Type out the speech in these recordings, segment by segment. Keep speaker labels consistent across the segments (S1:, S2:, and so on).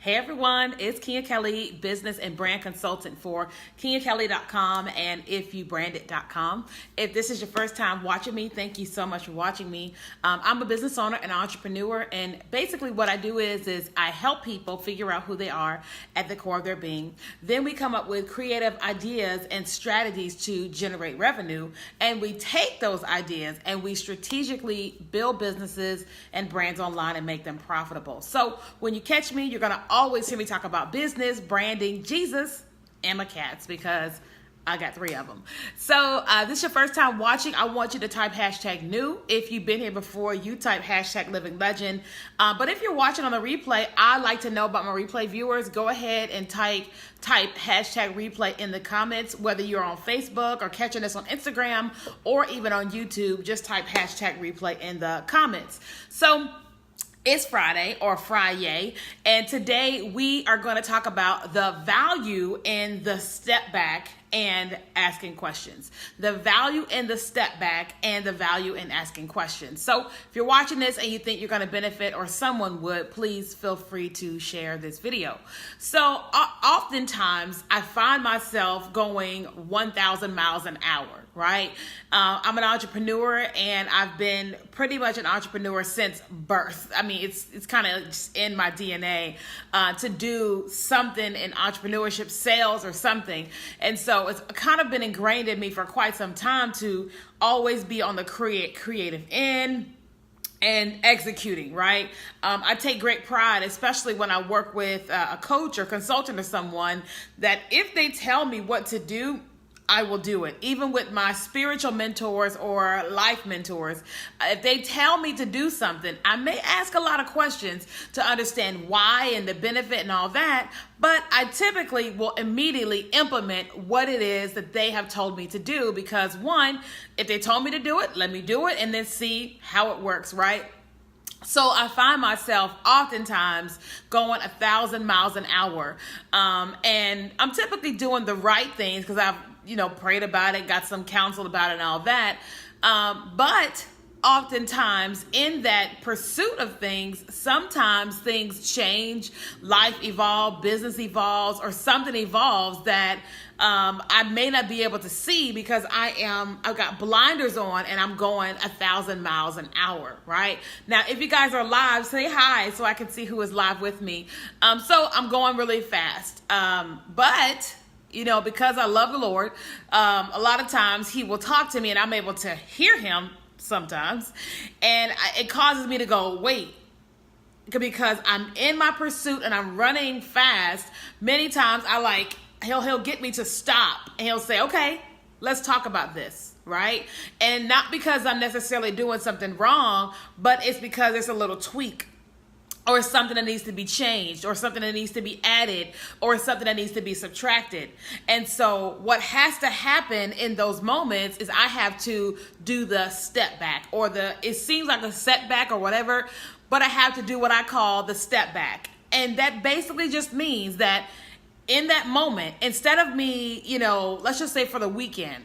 S1: Hey everyone, it's Kenya Kelly, business and brand consultant for KenyaKelly.com and ifyoubrandit.com. If this is your first time watching me, thank you so much for watching me. I'm a business owner and entrepreneur, and basically what I do is I help people figure out who they are at the core of their being. Then we come up with creative ideas and strategies to generate revenue, and we take those ideas and we strategically build businesses and brands online and make them profitable. So when you catch me, you're going to always hear me talk about business, branding, Jesus, and my cats, because I got 3 of them. So this is your first time watching. I want you to type hashtag new. If you've been here before, you type hashtag living legend. But if you're watching on the replay, I like to know about my replay viewers. Go ahead and type hashtag replay in the comments, whether you're on Facebook or catching us on Instagram or even on YouTube. Just type hashtag replay in the comments. So it's Friday or Friday, and today we are going to talk about the value in the step back and asking questions. The value in the step back and the value in asking questions. So if you're watching this and you think you're going to benefit or someone would, please feel free to share this video. So oftentimes I find myself going 1,000 miles an hour, right? I'm an entrepreneur, and I've been pretty much an entrepreneur since birth. I mean, it's kind of just in my DNA to do something in entrepreneurship, sales or something. And so it's kind of been ingrained in me for quite some time to always be on the creative end and executing, right? I take great pride, especially when I work with a coach or consultant or someone, that if they tell me what to do, I will do it. Even with my spiritual mentors or life mentors, if they tell me to do something, I may ask a lot of questions to understand why and the benefit and all that, but I typically will immediately implement what it is that they have told me to do, because one, if they told me to do it, let me do it and then see how it works, right? So I find myself oftentimes going 1,000 miles an hour, and I'm typically doing the right things because I've prayed about it, got some counsel about it and all that. But oftentimes in that pursuit of things, sometimes things change, life evolves, business evolves, or something evolves that I may not be able to see because I've got blinders on and I'm going 1,000 miles an hour, right? Now, if you guys are live, say hi so I can see who is live with me. So I'm going really fast. But because I love the Lord, a lot of times he will talk to me and I'm able to hear him sometimes. And it causes me to go, wait, because I'm in my pursuit and I'm running fast. Many times he'll get me to stop and he'll say, okay, let's talk about this, right? And not because I'm necessarily doing something wrong, but it's because there's a little tweak, or something that needs to be changed, or something that needs to be added, or something that needs to be subtracted. And so what has to happen in those moments is I have to do the step back, or it seems like a setback or whatever, but I have to do what I call the step back. And that basically just means that in that moment, instead of me, let's just say for the weekend,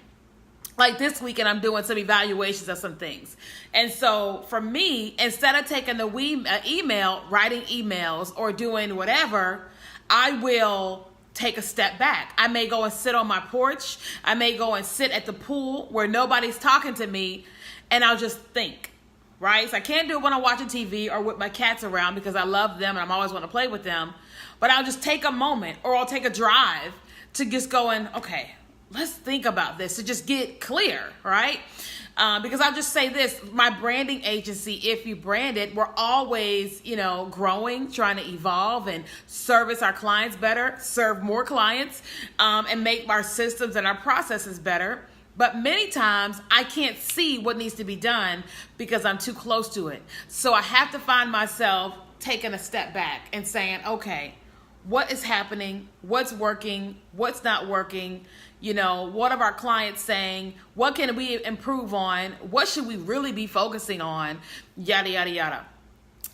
S1: like this weekend, I'm doing some evaluations of some things. And so for me, instead of taking the email, writing emails or doing whatever, I will take a step back. I may go and sit on my porch. I may go and sit at the pool where nobody's talking to me, and I'll just think, right? So I can't do it when I'm watching TV or with my cats around because I love them and I'm always want to play with them. But I'll just take a moment, or I'll take a drive to just going, okay, let's think about this, to just get clear, right? Because I'll just say this, my branding agency, If You Brand It, we're always, growing, trying to evolve and service our clients better, serve more clients, and make our systems and our processes better. But many times I can't see what needs to be done because I'm too close to it. So I have to find myself taking a step back and saying, okay, what is happening? What's working? What's not working? What are our clients saying? What can we improve on? What should we really be focusing on? Yada, yada, yada.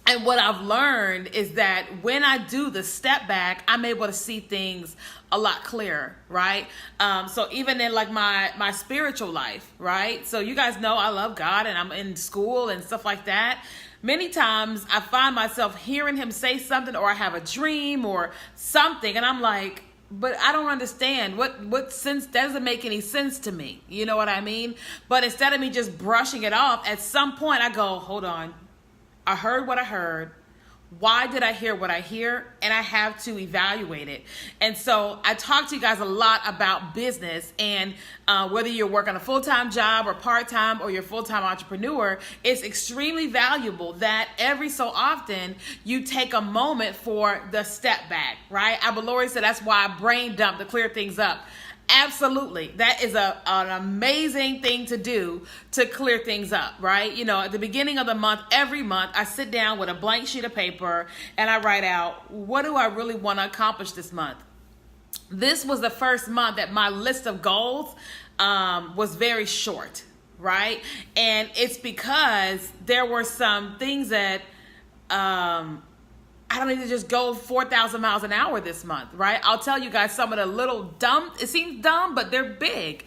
S1: And what I've learned is that when I do the step back, I'm able to see things a lot clearer, right? So even in like my spiritual life, right? So you guys know I love God and I'm in school and stuff like that. many times I find myself hearing him say something, or I have a dream or something, and I'm like, but I don't understand. What sense, that doesn't make any sense to me. You know what I mean? But instead of me just brushing it off, at some point I go, hold on. I heard what I heard. Why did I hear what I hear? And I have to evaluate it. And so I talk to you guys a lot about business, and whether you're working a full-time job or part-time, or you're a full-time entrepreneur, it's extremely valuable that every so often you take a moment for the step back, right? Abba Lori said that's why I brain dump to clear things up. Absolutely. That is an amazing thing to do to clear things up, right? You know, at the beginning of the month, every month, I sit down with a blank sheet of paper and I write out, what do I really want to accomplish this month? This was the first month that my list of goals was very short, right? And it's because there were some things that I don't need to just go 4,000 miles an hour this month, right? I'll tell you guys some of the little dumb, it seems dumb, but they're big.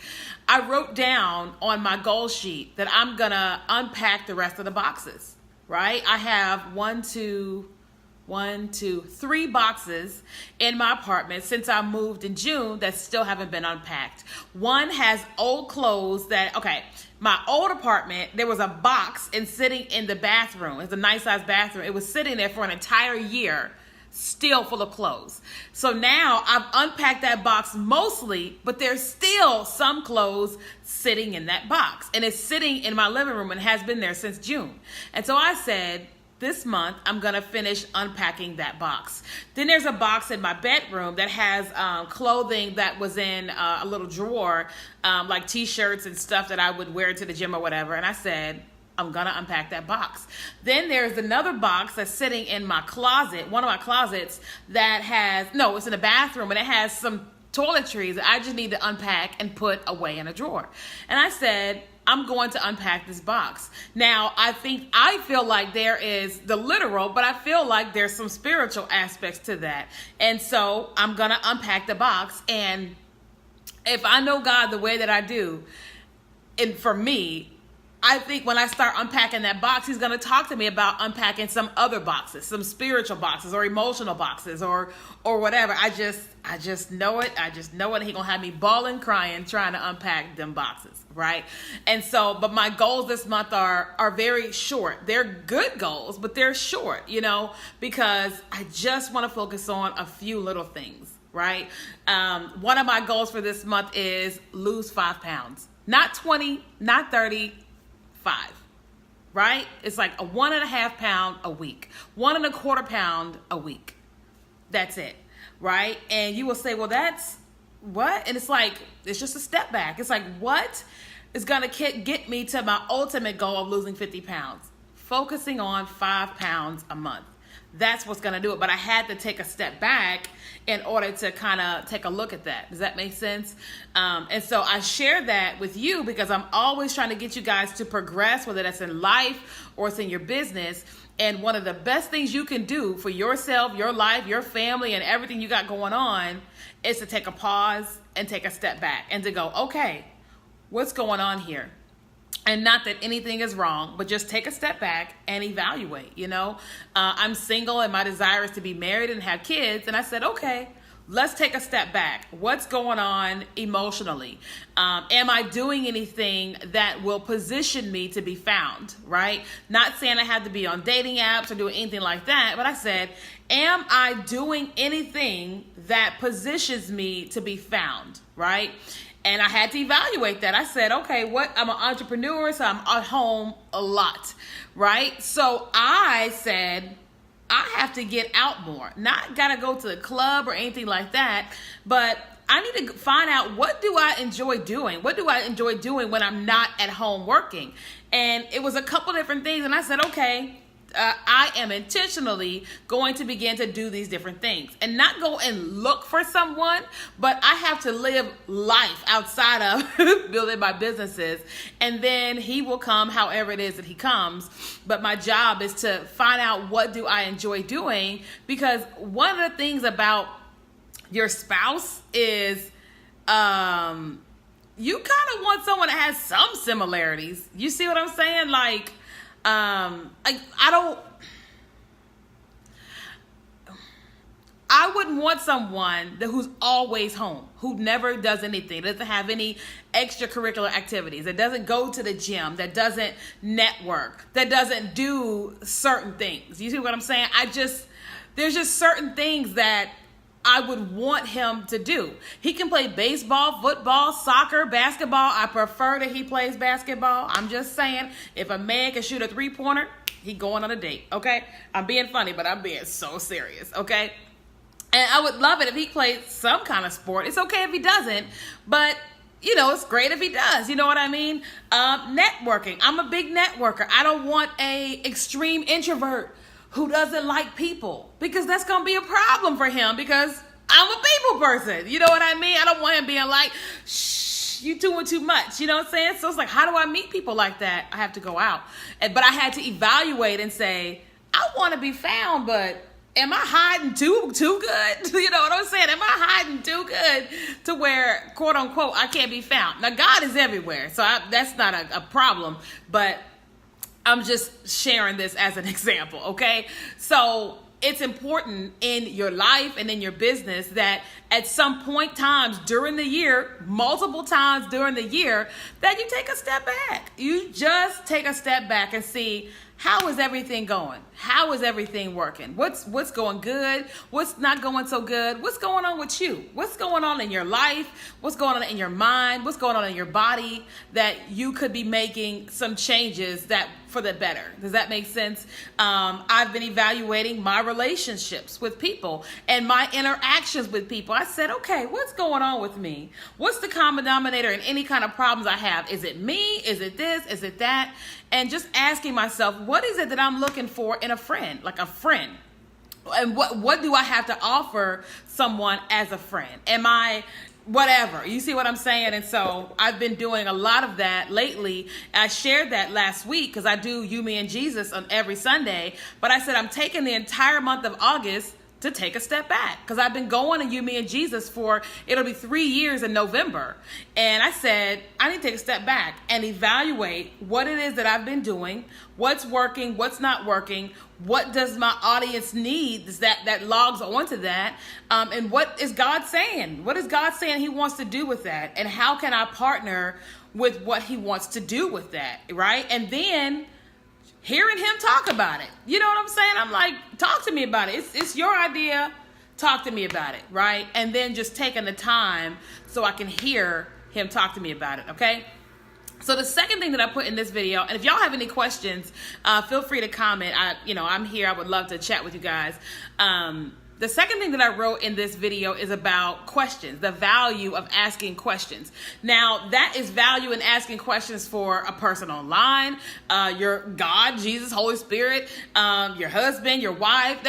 S1: I wrote down on my goal sheet that I'm going to unpack the rest of the boxes, right? I have 3 boxes in my apartment since I moved in June that still haven't been unpacked. One has old clothes that, okay, my old apartment, there was a box and sitting in the bathroom. It's a nice size bathroom. It was sitting there for an entire year, still full of clothes. So now I've unpacked that box mostly, but there's still some clothes sitting in that box. And it's sitting in my living room and has been there since June. And so I said, this month, I'm going to finish unpacking that box. Then there's a box in my bedroom that has clothing that was in a little drawer, like t-shirts and stuff that I would wear to the gym or whatever. And I said, I'm going to unpack that box. Then there's another box that's sitting in my closet, one of my closets that has, no, it's in the bathroom, and it has some toiletries that I just need to unpack and put away in a drawer. And I said, I'm going to unpack this box. Now, I feel like there is the literal, but I feel like there's some spiritual aspects to that. And so I'm going to unpack the box. And if I know God the way that I do, and for me, I think when I start unpacking that box, he's going to talk to me about unpacking some other boxes, some spiritual boxes or emotional boxes or whatever. I just know it. I just know it. He's going to have me bawling, crying, trying to unpack them boxes, right? And so, but my goals this month are very short. They're good goals, but they're short, you know, because I just want to focus on a few little things, right? One of my goals for this month is lose 5 pounds. Not 20, not 30, 5, right? It's like a 1.5 pound a week, 1.25 pound a week. That's it, right? And you will say, well, that's what? And it's like, it's just a step back. It's like, what is going to get me to my ultimate goal of losing 50 pounds? Focusing on 5 pounds a month. That's what's going to do it. But I had to take a step back in order to kind of take a look at that. Does that make sense? And so I share that with you because I'm always trying to get you guys to progress, whether that's in life or it's in your business. And one of the best things you can do for yourself, your life, your family, and everything you got going on is to take a pause and take a step back and to go, okay, what's going on here? And not that anything is wrong, but just take a step back and evaluate, you know. I'm single and my desire is to be married and have kids. And I said, okay, let's take a step back. What's going on emotionally? Am I doing anything that will position me to be found, right? Not saying I have to be on dating apps or doing anything like that, but I said, am I doing anything that positions me to be found, right? And I had to evaluate that. I said, okay, I'm an entrepreneur, so I'm at home a lot, right? So I said, I have to get out more. Not got to go to the club or anything like that, but I need to find out, what do I enjoy doing? What do I enjoy doing when I'm not at home working? And it was a couple different things. And I said, okay, I am intentionally going to begin to do these different things and not go and look for someone, but I have to live life outside of building my businesses, and then he will come however it is that he comes. But my job is to find out, what do I enjoy doing? Because one of the things about your spouse is you kind of want someone that has some similarities. You see what I'm saying? Like, I wouldn't want someone who's always home, who never does anything, doesn't have any extracurricular activities, that doesn't go to the gym, that doesn't network, that doesn't do certain things. You see what I'm saying? There's just certain things that I would want him to do. He can play baseball, football, soccer, basketball. I prefer that he plays basketball. I'm just saying, if a man can shoot a 3-pointer, he going on a date, okay? I'm being funny, but I'm being so serious, okay? And I would love it if he played some kind of sport. It's okay if he doesn't, but it's great if he does. You know what I mean? Networking. I'm a big networker. I don't want a extreme introvert who doesn't like people, because that's going to be a problem for him, because I'm a people person. You know what I mean? I don't want him being like, shh, you doing too much. You know what I'm saying? So it's like, how do I meet people like that? I have to go out. But I had to evaluate and say, I want to be found, but am I hiding too good? You know what I'm saying? Am I hiding too good to where, quote unquote, I can't be found? Now, God is everywhere, so that's not a problem, but I'm just sharing this as an example, okay? So it's important in your life and in your business that at some point times during the year, multiple times during the year, that you take a step back. You just take a step back and see, how is everything going? How is everything working? What's going good? What's not going so good? What's going on with you? What's going on in your life? What's going on in your mind? What's going on in your body that you could be making some changes that for the better? Does that make sense? I've been evaluating my relationships with people and my interactions with people. I said, okay, what's going on with me? What's the common denominator in any kind of problems I have? Is it me? Is it this? Is it that? And just asking myself, what is it that I'm looking for in a friend, like a friend? And what do I have to offer someone as a friend? Am I whatever? You see what I'm saying? And so I've been doing a lot of that lately. I shared that last week because I do You, Me, and Jesus on every Sunday. But I said I'm taking the entire month of August to take a step back, because I've been going to You, Me, and Jesus for, it'll be 3 years in November. And I said, I need to take a step back and evaluate what it is that I've been doing, what's working, what's not working, what does my audience need that logs onto that, and what is God saying? What is God saying he wants to do with that? And how can I partner with what he wants to do with that, right? And then hearing him talk about it. You know what I'm saying? I'm like, talk to me about it. It's your idea. Talk to me about it, right? And then just taking the time so I can hear him talk to me about it, okay? So the second thing that I put in this video, and if y'all have any questions, feel free to comment. I'm here. I would love to chat with you guys. The second thing that I wrote in this video is about questions, the value of asking questions. Now, that is value in asking questions for a person online, your God, Jesus, Holy Spirit, your husband, your wife.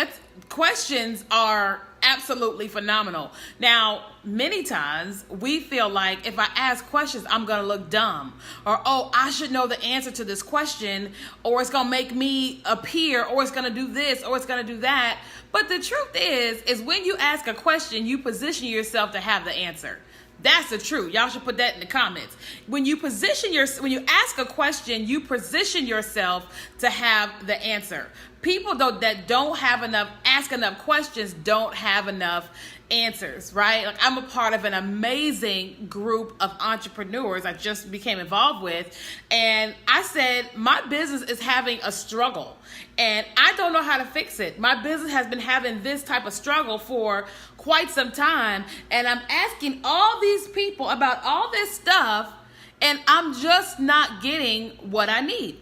S1: Questions are absolutely phenomenal. Now, many times we feel like if I ask questions, I'm going to look dumb, or, oh, I should know the answer to this question, or it's going to make me appear, or it's going to do this, or it's going to do that. But the truth is when you ask a question, you position yourself to have the answer. That's the truth. Y'all should put that in the comments. When you ask a question, you position yourself to have the answer. People that don't ask enough questions don't have enough answers, right? Like, I'm a part of an amazing group of entrepreneurs I just became involved with, and I said my business is having a struggle and I don't know how to fix it. My business has been having this type of struggle for quite some time, and I'm asking all these people about all this stuff, and I'm just not getting what I need.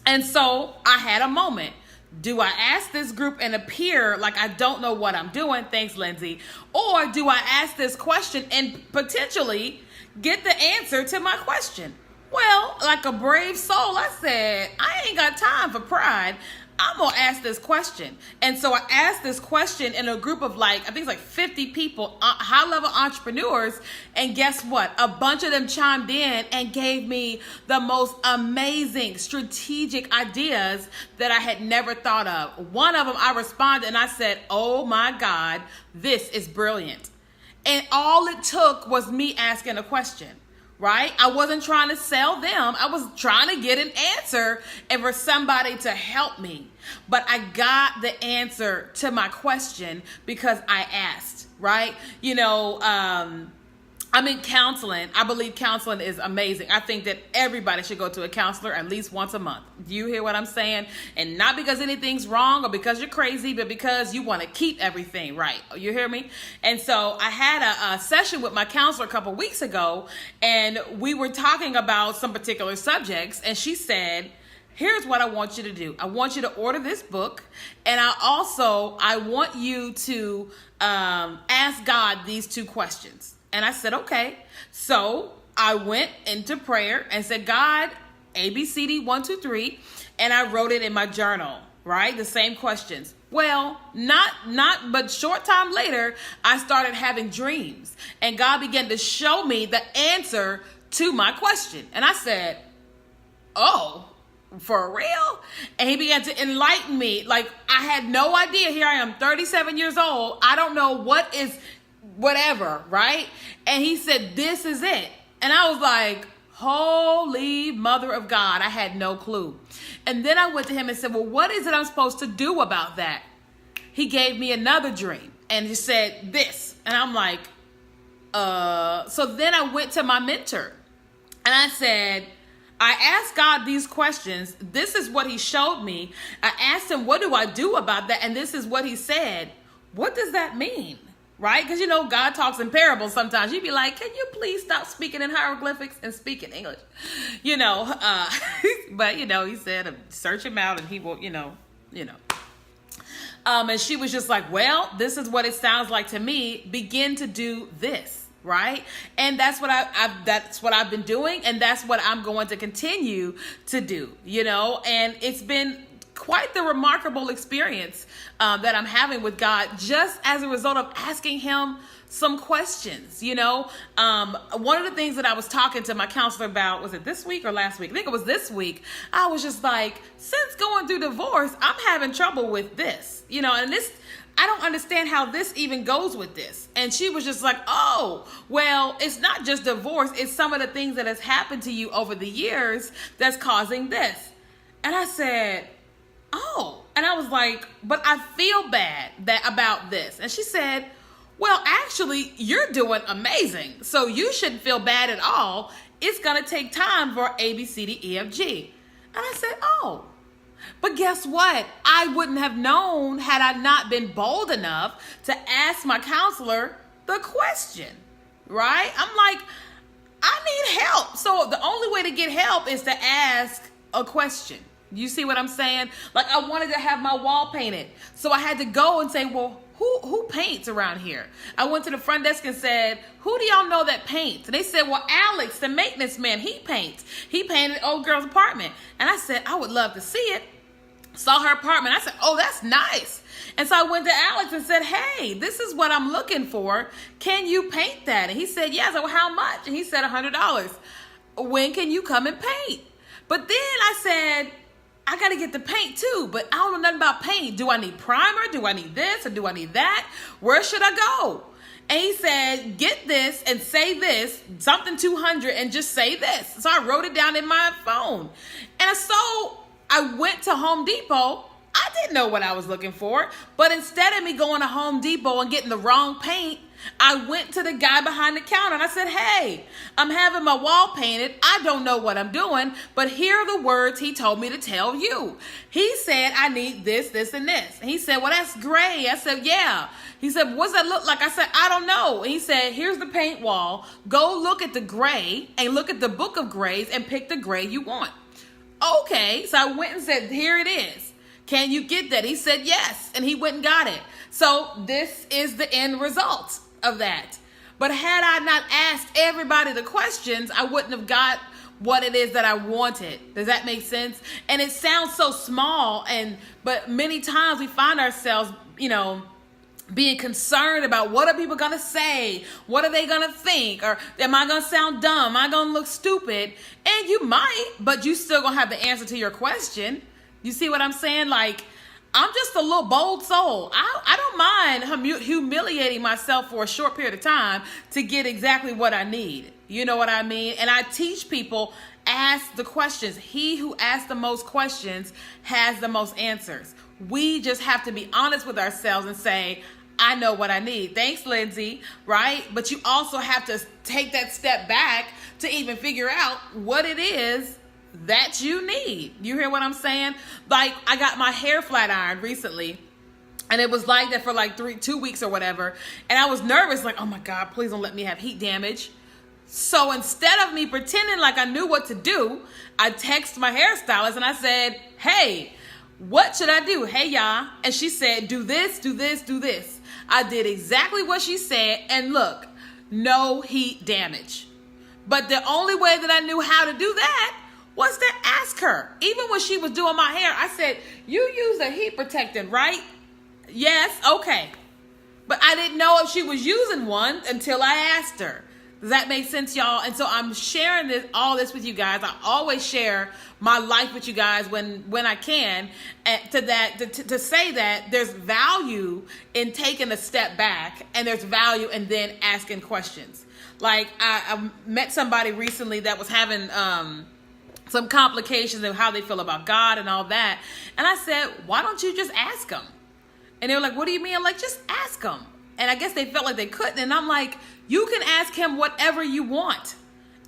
S1: And so I had a moment. Do I ask this group and appear like I don't know what I'm doing? Thanks, Lindsay. Or do I ask this question and potentially get the answer to my question? Well, like a brave soul, I said, I ain't got time for pride. I'm going to ask this question. And so I asked this question in a group of I think it's like 50 people, high-level entrepreneurs. And guess what? A bunch of them chimed in and gave me the most amazing strategic ideas that I had never thought of. One of them, I responded and I said, oh my God, this is brilliant. And all it took was me asking a question. right? I wasn't trying to sell them. I was trying to get an answer and for somebody to help me. But I got the answer to my question because I asked, right? You know, I'm in counseling. I believe counseling is amazing. I think that everybody should go to a counselor at least once a month. Do you hear what I'm saying? And not because anything's wrong or because you're crazy, but because you want to keep everything right. You hear me? And so I had a session with my counselor a couple weeks ago, and we were talking about some particular subjects, and she said, here's what I want you to do. I want you to order this book, and I want you to ask God these 2 questions. And I said, okay. So I went into prayer and said, God, ABCD 1, 2, 3. And I wrote it in my journal, right? The same questions. Well, but short time later, I started having dreams. And God began to show me the answer to my question. And I said, oh, for real? And he began to enlighten me. Like, I had no idea. Here I am, 37 years old. I don't know what is whatever, right? And he said, this is it. And I was like, holy mother of God, I had no clue. And then I went to him and said, well, what is it I'm supposed to do about that? He gave me another dream and he said this. And I'm like, so then I went to my mentor and I said, I asked God these questions. This is what he showed me. I asked him, what do I do about that? And this is what he said. What does that mean? Right? Because, you know, God talks in parables sometimes. You'd be like, can you please stop speaking in hieroglyphics and speak in English? You know, but, you know, he said, search him out and he will, you know. And she was just like, well, this is what it sounds like to me. Begin to do this. Right. And that's what I've been doing. And that's what I'm going to continue to do, you know, and it's been quite the remarkable experience that I'm having with God just as a result of asking him some questions. You know, one of the things that I was talking to my counselor about, was it this week or last week? I think it was this week. I was just like, since going through divorce, I'm having trouble with this, you know, and this, I don't understand how this even goes with this. And she was just like, oh, well, it's not just divorce. It's some of the things that has happened to you over the years that's causing this. And I said, oh, and I was like, but I feel bad about this. And she said, well, actually, you're doing amazing. So you shouldn't feel bad at all. It's going to take time for A, B, C, D, E, F, G. And I said, oh, but guess what? I wouldn't have known had I not been bold enough to ask my counselor the question, right? I'm like, I need help. So the only way to get help is to ask a question. You see what I'm saying? Like, I wanted to have my wall painted. So I had to go and say, well, who paints around here? I went to the front desk and said, who do y'all know that paints? And they said, well, Alex, the maintenance man, he paints. He painted old girl's apartment. And I said, I would love to see it. Saw her apartment. I said, oh, that's nice. And so I went to Alex and said, hey, this is what I'm looking for. Can you paint that? And he said, yes. I said, well, how much? And he said, $100. When can you come and paint? But then I said, I got to get the paint too, but I don't know nothing about paint. Do I need primer? Do I need this or do I need that? Where should I go? And he said, get this and say this, something 200 and just say this. So I wrote it down in my phone. And so I went to Home Depot. I didn't know what I was looking for, but instead of me going to Home Depot and getting the wrong paint, I went to the guy behind the counter and I said, hey, I'm having my wall painted. I don't know what I'm doing, but here are the words he told me to tell you. He said, I need this, this, and this. And he said, well, that's gray. I said, yeah. He said, what's that look like? I said, I don't know. And he said, here's the paint wall. Go look at the gray and look at the book of grays and pick the gray you want. Okay. So I went and said, here it is. Can you get that? He said, yes. And he went and got it. So this is the end result of that. But had I not asked everybody the questions, I wouldn't have got what it is that I wanted. Does that make sense? And it sounds so small, but many times we find ourselves, being concerned about what are people going to say? What are they going to think? Or am I going to sound dumb? Am I going to look stupid? And you might, but you still going to have the answer to your question. You see what I'm saying? Like, I'm just a little bold soul. I don't mind humiliating myself for a short period of time to get exactly what I need. You know what I mean? And I teach people, ask the questions. He who asks the most questions has the most answers. We just have to be honest with ourselves and say, I know what I need. Thanks, Lindsay, right? But you also have to take that step back to even figure out what it is that you need. You hear what I'm saying? Like, I got my hair flat ironed recently, and it was like that for like 2 weeks or whatever. And I was nervous, like, oh my God, please don't let me have heat damage. So instead of me pretending like I knew what to do, I texted my hairstylist and I said, hey, what should I do? Hey, y'all. And she said, do this, do this, do this. I did exactly what she said. And look, no heat damage. But the only way that I knew how to do that was to ask her. Even when she was doing my hair, I said, you use a heat protectant, right? Yes. Okay. But I didn't know if she was using one until I asked her. Does that make sense, y'all? And so I'm sharing all this with you guys. I always share my life with you guys when I can, to say that there's value in taking a step back, and there's value in then asking questions. Like I met somebody recently that was having some complications of how they feel about God and all that, and I said, why don't you just ask them? And they were like, what do you mean? I'm like, just ask them. And I guess they felt like they couldn't. And I'm like, you can ask him whatever you want.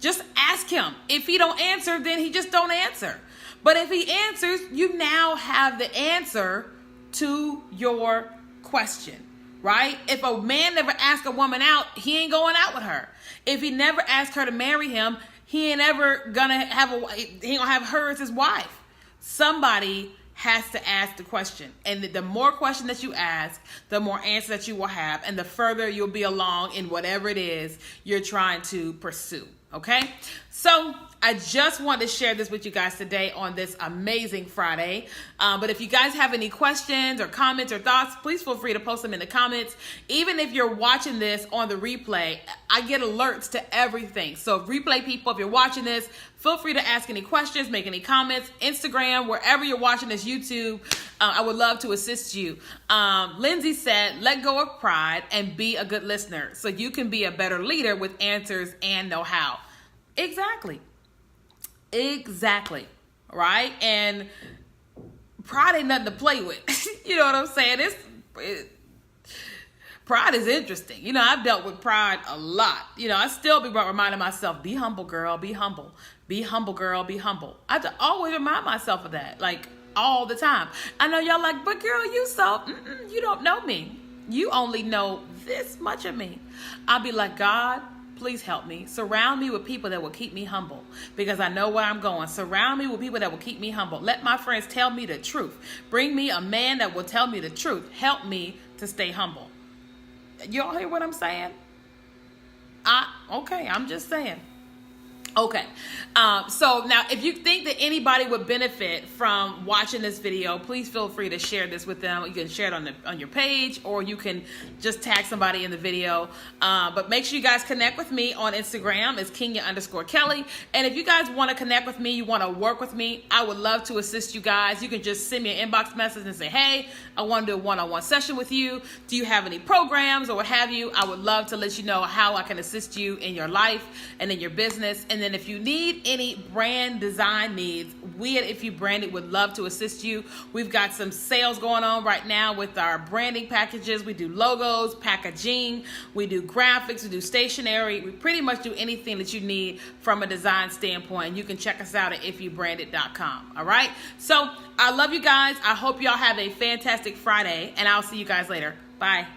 S1: Just ask him. If he don't answer, then he just don't answer. But if he answers, you now have the answer to your question, right? If a man never asked a woman out, he ain't going out with her. If he never asked her to marry him, he ain't ever gonna have her as his wife. Somebody has to ask the question. And the more question that you ask, the more answer that you will have, and the further you'll be along in whatever it is you're trying to pursue. Okay? So I just wanted to share this with you guys today on this amazing Friday. But if you guys have any questions or comments or thoughts, please feel free to post them in the comments. Even if you're watching this on the replay, I get alerts to everything. So replay people, if you're watching this, feel free to ask any questions, make any comments, Instagram, wherever you're watching this, YouTube. I would love to assist you. Lindsay said, let go of pride and be a good listener so you can be a better leader with answers and know-how. Exactly. Right? And pride ain't nothing to play with. You know what I'm saying? Pride is interesting. You know, I've dealt with pride a lot. You know, I still be reminding myself, be humble, girl, be humble. Be humble, girl, be humble. I have to always remind myself of that, like all the time. I know y'all like, but girl, you don't know me. You only know this much of me. I'll be like, God, please help me. Surround me with people that will keep me humble, because I know where I'm going. Surround me with people that will keep me humble. Let my friends tell me the truth. Bring me a man that will tell me the truth. Help me to stay humble. Y'all hear what I'm saying? Okay, I'm just saying. Okay, so now if you think that anybody would benefit from watching this video, please feel free to share this with them. You can share it on your page, or you can just tag somebody in the video. But make sure you guys connect with me on Instagram. It's Kenya_Kelly. And if you guys want to connect with me, you want to work with me, I would love to assist you guys. You can just send me an inbox message and say, hey, I want to do a one-on-one session with you. Do you have any programs or what have you? I would love to let you know how I can assist you in your life and in your business. And then if you need any brand design needs, we at If You Branded would love to assist you. We've got some sales going on right now with our branding packages. We do logos, packaging, we do graphics, we do stationery. We pretty much do anything that you need from a design standpoint. You can check us out at ifyoubranded.com. All right. So I love you guys. I hope y'all have a fantastic Friday, and I'll see you guys later. Bye.